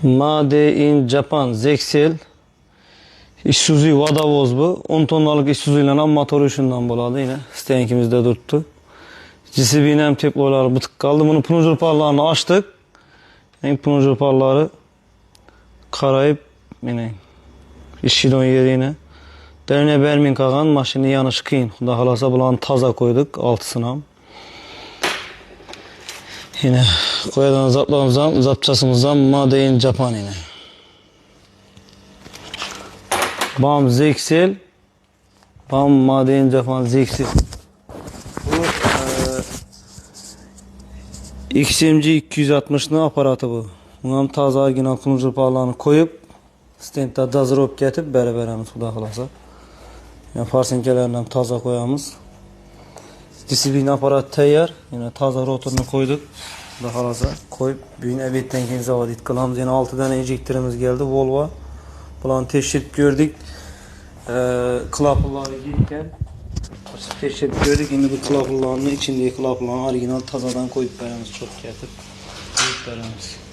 Made in Japan Zexel Isuzu vadavoz bu. 10 tonnalık Isuzu ile motoru şundan boladı yine. Stenkimizde durttu. CCB'nin hem teploları bıtık kaldı. Bunu plunjer parlarını açtık. En plunjer parları karayıp yine işçiden yerine. Derine bermin kalan maşını yanış kıyın. Xuda halasa bulan taza koyduk altısına. Yine koyadan zaplarımızdan, zapçasımızdan Made in Japan yine. Bam Zexel. Bam Made in Japan Zexel. Bu XMG 260'lı aparatı bu. Bunun taze orijinal plunjer parlarını koyup stendda dazırop getip beraberimiz Xuda halasa. Yani farsinkelerinden taza koyamız. Disiplin aparat tayyor. Yine taza rotorunu koyduk. Xuda halasa koyup büyün ebetten keyin zavod itkılamiz. Yine 6 tane injektorimiz geldi Volvo. Bularni tekshirib ko'rdik. Klaplarga yetgan. Tekshirib ko'rdik. Endi bu klaplarni ichindagi klaplarni original tazadan qo'yib beramiz, cho'p ketib qo'yib beramiz.